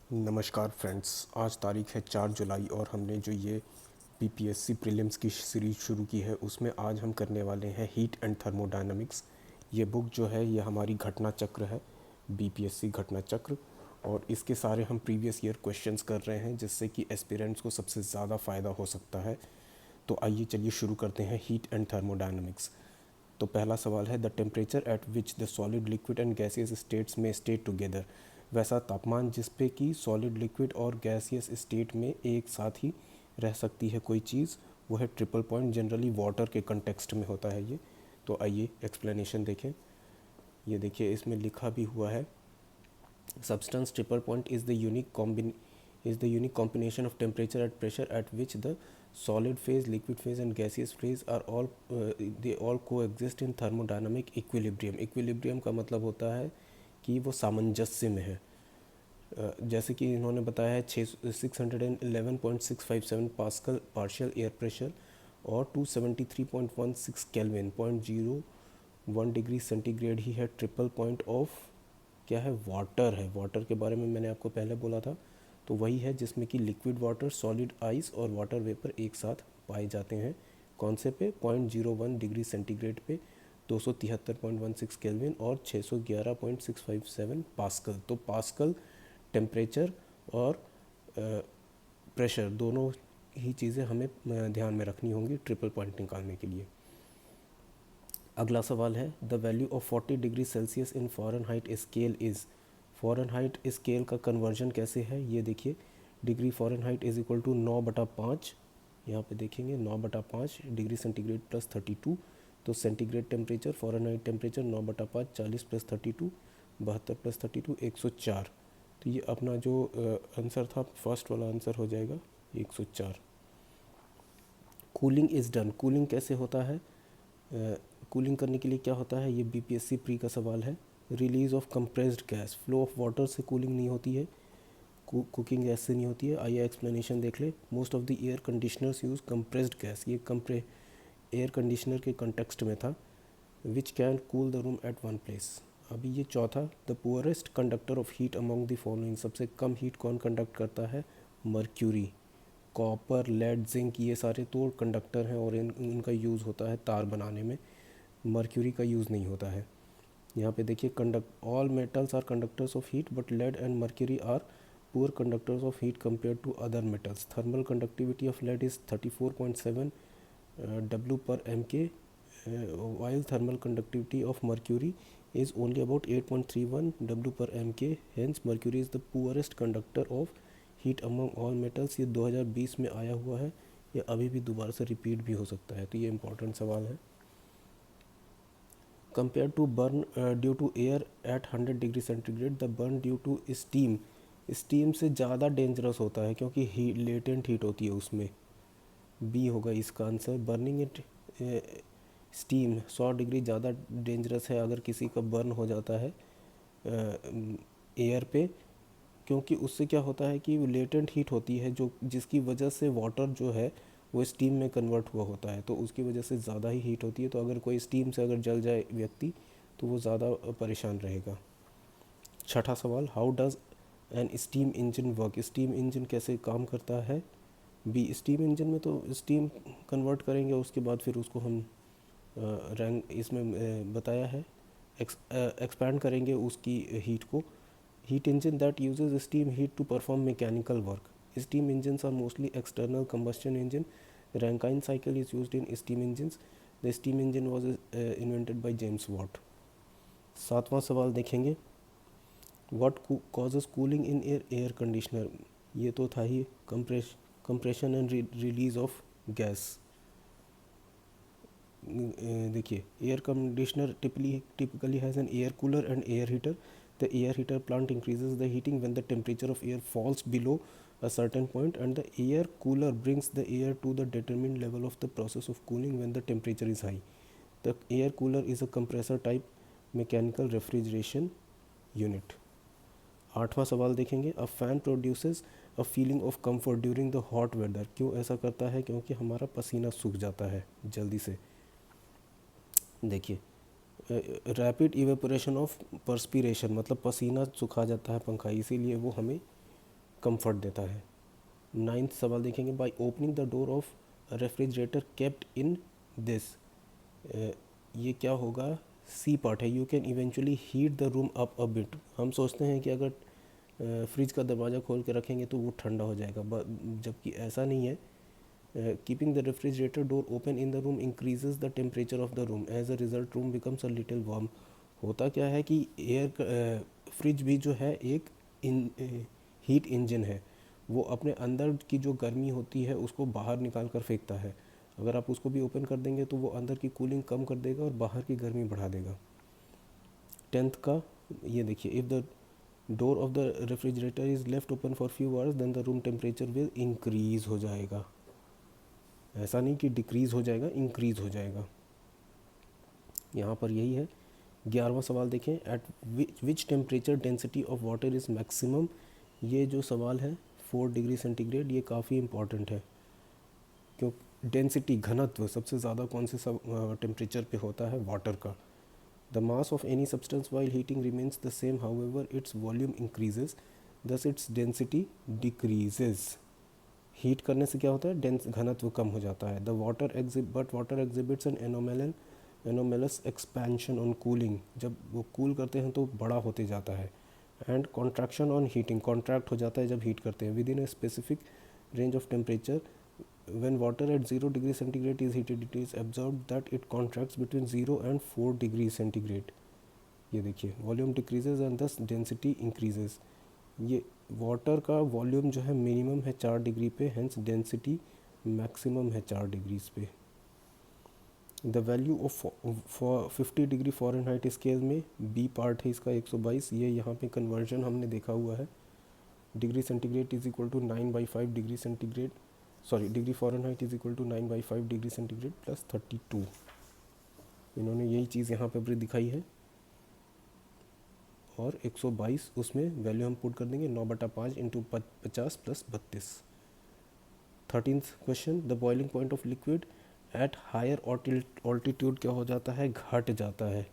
नमस्कार फ्रेंड्स, आज तारीख है 4 जुलाई और हमने जो ये बीपीएससी प्रीलिम्स की सीरीज शुरू की है उसमें आज हम करने वाले हैं हीट एंड थर्मोडायनामिक्स। ये बुक जो है ये हमारी घटना चक्र है, बीपीएससी घटना चक्र, और इसके सारे हम प्रीवियस ईयर क्वेश्चंस कर रहे हैं जिससे कि एस्पिरेंट्स को सबसे ज़्यादा फ़ायदा हो सकता है। तो आइए चलिए शुरू करते हैं हीट एंड थर्मोडायनामिक्स। तो पहला सवाल है the temperature at which the solid liquid and gaseous states में स्टे टुगेदर। वैसा तापमान जिस पे कि सॉलिड लिक्विड और गैसियस स्टेट में एक साथ ही रह सकती है कोई चीज़, वो है ट्रिपल पॉइंट। जनरली वाटर के कंटेक्स्ट में होता है ये। तो आइए एक्सप्लेनेशन देखें। ये देखिए इसमें लिखा भी हुआ है, substance triple point is the unique combination of temperature and pressure at which the solid phase, liquid phase and gaseous phase are all they all coexist in thermodynamic equilibrium। Equilibrium का मतलब होता है कि वो सामंजस्य में है। जैसे कि इन्होंने बताया है 611.657 पास्कल पार्शियल एयर प्रेशर और 273.16 केल्विन 0.01 डिग्री सेंटीग्रेड ही है ट्रिपल पॉइंट ऑफ क्या है, वाटर है। वाटर के बारे में मैंने आपको पहले बोला था, तो वही है जिसमें कि लिक्विड वाटर, सॉलिड आइस और वाटर वेपर एक साथ पाए जाते हैं। कौन से पे? 0.01 डिग्री सेंटीग्रेड पे, 273.16 केल्विन और 611.657 पास्कल। तो पास्कल टेम्परेचर और प्रेशर दोनों ही चीज़ें हमें ध्यान में रखनी होंगी ट्रिपल पॉइंट निकालने के लिए। अगला सवाल है the value of 40 degree Celsius in Fahrenheit scale is. Fahrenheit scale का कन्वर्जन कैसे है ये देखिए। Degree Fahrenheit is equal to 9/5, यहाँ पे देखेंगे 9/5 डिग्री सेंटीग्रेड प्लस 32। तो centigrade temperature, Fahrenheit temperature 9/5 40 plus 32 72 plus 32 104। तो ये अपना जो आंसर था फर्स्ट वाला आंसर हो जाएगा 104। Cooling is done. कूलिंग कैसे होता है? कूलिंग करने के लिए क्या होता है, ये बीपीएससी प्री का सवाल है। Release of compressed gas. Flow of water से कूलिंग नहीं होती है, कुकिंग गैस से नहीं होती है। आइए एक्सप्लेनेशन देख ले। Most of the air conditioners use compressed gas. ये एयर कंडीशनर के कंटेक्स्ट में था। Which can cool the room at one place. अभी ये चौथा, the poorest conductor of heat among the following. सबसे कम हीट कौन कंडक्ट करता है? मर्क्यूरी। कॉपर, लेड, जिंक ये सारे तो कंडक्टर हैं और इनका यूज़ होता है तार बनाने में। मर्क्यूरी का यूज़ नहीं होता है। यहाँ पे देखिए all metals are conductors of heat but lead and mercury are poor conductors of heat compare to other metals. Thermal conductivity of lead is 34.7 W per MK, while thermal conductivity of mercury is only about 8.31 W per MK. Hence mercury is the poorest conductor of heat among all metals। ये 2020 में आया हुआ है, ये अभी भी दोबारा से रिपीट भी हो सकता है, तो ये इंपॉर्टेंट सवाल है। Compare to burn due to air at 100 degree centigrade, the burn due to steam. Steam से ज़्यादा डेंजरस होता है क्योंकि लेटेंट हीट होती है उसमें। बी होगा इसका answer. Burning it steam 100 degree ज़्यादा डेंजरस है अगर किसी का बर्न हो जाता है एयर पे, क्योंकि उससे क्या होता है कि लेटेंट हीट होती है जो जिसकी वजह से वाटर जो है वो स्टीम में कन्वर्ट हुआ होता है, तो उसकी वजह से ज़्यादा ही हीट होती है। तो अगर कोई स्टीम से अगर जल जाए व्यक्ति तो वो ज़्यादा परेशान रहेगा। छठा सवाल, how does an steam engine work. Steam engine कैसे काम करता है? बी, स्टीम इंजन में तो स्टीम कन्वर्ट करेंगे उसके बाद फिर उसको हम रैंक इसमें बताया है एक्सपैंड करेंगे उसकी हीट को। Heat engine that uses steam heat to perform mechanical work. Steam engines are mostly external combustion engine. Rankine cycle is used in steam engines. The steam engine was invented by James Watt. सातवां सवाल देखेंगे, what causes cooling in air conditioner. ये तो था ही, compression and release of gas. देखिए air conditioner typically has an air cooler and air heater. The air heater plant increases the heating when the temperature of air falls below a certain point, and the air cooler brings the air to the determined level of the process of cooling when the temperature is high. The air cooler is a compressor type mechanical refrigeration unit. आठवां सवाल देखेंगे, a fan produces a feeling of comfort during the hot weather. क्यों ऐसा करता है? क्योंकि हमारा पसीना सूख जाता है जल्दी से। देखिए रैपिड इवेपोरेशन ऑफ पर्सपीरेशन, मतलब पसीना सुखा जाता है पंखा, इसीलिए वो हमें कंफर्ट देता है। 9th सवाल देखेंगे, by opening the door of refrigerator kept in this, ये क्या होगा, सी पार्ट है, you can eventually heat the room up a bit. हम सोचते हैं कि अगर फ्रिज का दरवाज़ा खोल के रखेंगे तो वो ठंडा हो जाएगा, जबकि ऐसा नहीं है। Keeping the refrigerator door open in the room increases the temperature of the room, as a result room becomes a little warm. होता क्या है कि फ्रिज भी जो है एक हीट इंजन है, वो अपने अंदर की जो गर्मी होती है उसको बाहर निकाल कर फेंकता है। अगर आप उसको भी ओपन कर देंगे तो वो अंदर की कूलिंग कम कर देगा और बाहर की गर्मी बढ़ा देगा। 10th का ये देखिए, if the door of the refrigerator is left open for few hours then the room temperature will increase हो जाएगा। ऐसा नहीं कि डिक्रीज़ हो जाएगा, इंक्रीज़ हो जाएगा। यहाँ पर यही है। 11वां सवाल देखें, eight which temperature density of water is maximum. ये जो सवाल है 4 डिग्री सेंटीग्रेड, ये काफ़ी इम्पॉर्टेंट है। क्यों? डेंसिटी, घनत्व सबसे ज़्यादा कौन से टेम्परेचर पे होता है, वाटर का। The mass of any substance while heating remains the same, however its volume increases, दस इट्स डेंसिटी डिक्रीजेज। हीट करने से क्या होता है, डेंस घनत्व कम हो जाता है। The water exhibits an anomalous expansion on cooling, जब वो कूल करते हैं तो बड़ा होते जाता है। And contraction on heating, contract हो जाता है जब हीट करते हैं। With in a specific range of temperature, when water at 0 degree centigrade is heated, it is observed that it contracts between 0 and 4 degrees centigrade। ये देखिए, वॉल्यूम डिक्रीजेज एंड दस density increases. ये वाटर का volume जो है minimum है 4 degree पे, hence density maximum है 4 डिग्रीज पे। The value of 50 degree Fahrenheit scale में बी पार्ट है इसका 122। ये यहाँ पे कन्वर्जन हमने देखा हुआ है। Degree centigrade is equal to 9/5 degree centigrade, sorry degree Fahrenheit is equal to 9/5 degree centigrade plus 32। इन्होंने यही चीज़ यहाँ पे भी दिखाई है। और 122 उसमें वैल्यू हम पुट कर देंगे, 9/5 into 50 plus 32। 13th question, the boiling point of liquid at higher altitude क्या हो जाता है, घट जाता है।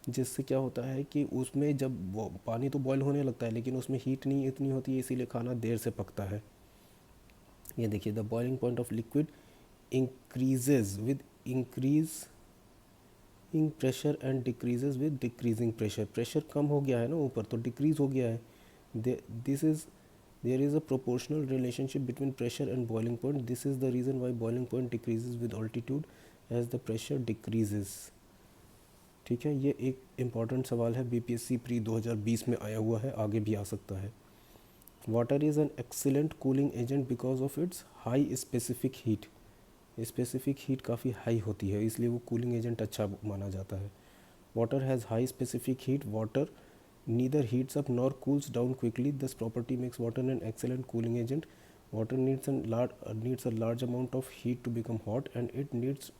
जिससे क्या होता है कि उसमें जब वो पानी तो बॉयल होने लगता है लेकिन उसमें हीट नहीं इतनी होती है, इसीलिए खाना देर से पकता है। ये देखिए, the boiling point of liquid increases with increasing pressure and decreases with decreasing pressure. Pressure कम हो गया है ना ऊपर, तो डिक्रीज हो गया है। There is a proportional relationship between pressure and boiling point. This is the reason why boiling point decreases with altitude as the pressure decreases. ठीक है, ये एक इम्पॉर्टेंट सवाल है, बीपीएससी प्री 2020 में आया हुआ है, आगे भी आ सकता है। Water is an excellent cooling agent because of its high specific heat. Specific heat काफ़ी हाई होती है, इसलिए वो कूलिंग एजेंट अच्छा माना जाता है। Water has high specific heat, water neither heats up nor cools down quickly, this property makes water an excellent cooling agent. Water needs a large amount of heat to become hot and it needs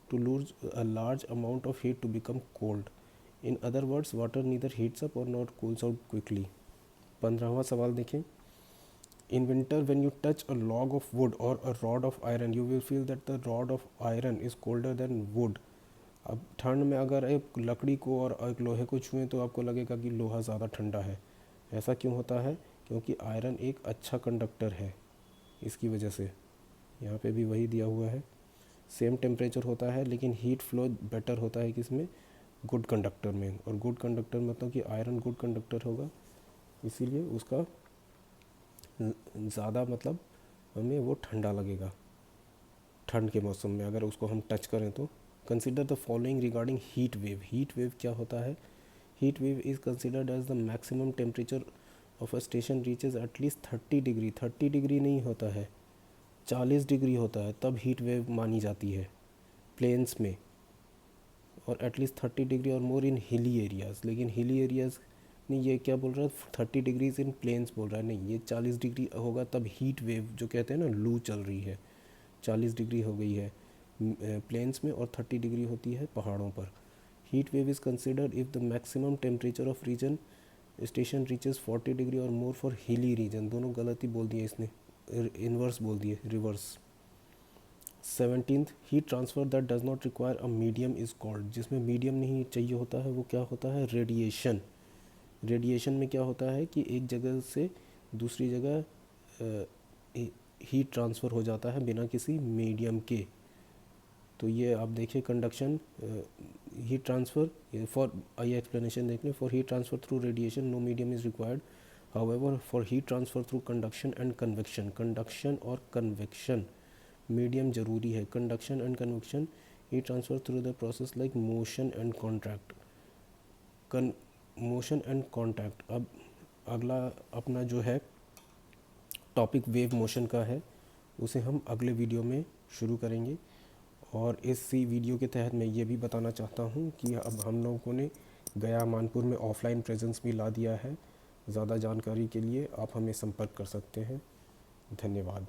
to lose a large amount of heat to become cold. In other words, water neither heats up or not cools out quickly। 15वां सवाल देखें, in winter when you touch a log of wood or a rod of iron you will feel that the rod of iron is colder than wood। अब ठंड में अगर एक लकड़ी को और एक लोहे को छुएं तो आपको लगेगा कि लोहा ज़्यादा ठंडा है। ऐसा क्यों होता है? क्योंकि आयरन एक अच्छा कंडक्टर है, इसकी वजह से। यहाँ पे भी वही दिया हुआ है, सेम टेम्परेचर होता है लेकिन हीट फ्लो बेटर होता है किसमें, गुड कंडक्टर में। और गुड कंडक्टर मतलब कि आयरन गुड कंडक्टर होगा, इसीलिए उसका ज़्यादा मतलब हमें वो ठंडा लगेगा ठंड के मौसम में अगर उसको हम टच करें तो। Consider the following regarding heat wave. Heat wave क्या होता है? Heat wave is considered as the maximum temperature of a station reaches at least 30 degree. 30 degree नहीं होता है, 40 डिग्री होता है, तब हीट वेव मानी जाती है प्लेन्स में। और एटलीस्ट 30 डिग्री और मोर इन हिली एरियाज़। लेकिन हिली एरियाज़ नहीं, ये क्या बोल रहा है, 30 डिग्रीज इन प्लेन्स बोल रहा है, नहीं, ये 40 डिग्री होगा तब हीट वेव, जो कहते हैं ना लू चल रही है, 40 डिग्री हो गई है प्लेन्स में और 30 डिग्री होती है पहाड़ों पर। Heat wave is considered if the maximum temperature of region station reaches 40 degree और मोर फॉर हिली रीजन। दोनों गलत ही बोल दिए इसने, इन्वर्स बोल दिए, reverse. 17th, heat transfer that does not require a medium is called. जिसमें मीडियम नहीं चाहिए होता है वो क्या होता है? रेडिएशन। रेडिएशन में क्या होता है कि एक जगह से दूसरी जगह हीट ट्रांसफ़र हो जाता है बिना किसी मीडियम के। तो ये आप देखिए कंडक्शन, हीट ट्रांसफ़र फॉर, आइए एक्सप्लेनेशन देख लें। For heat transfer through radiation no medium is required, however for heat transfer through conduction and convection, conduction और कन्वेक्शन मीडियम जरूरी है। Conduction and convection heat transfer through the process like motion and contact, motion and contact. अब अगला अपना जो है topic wave motion का है, उसे हम अगले वीडियो में शुरू करेंगे। और इसी वीडियो के तहत मैं ये भी बताना चाहता हूँ कि अब हम लोगों ने गया मानपुर में ऑफलाइन प्रेजेंस भी ला दिया है। ज़्यादा जानकारी के लिए आप हमें संपर्क कर सकते हैं। धन्यवाद।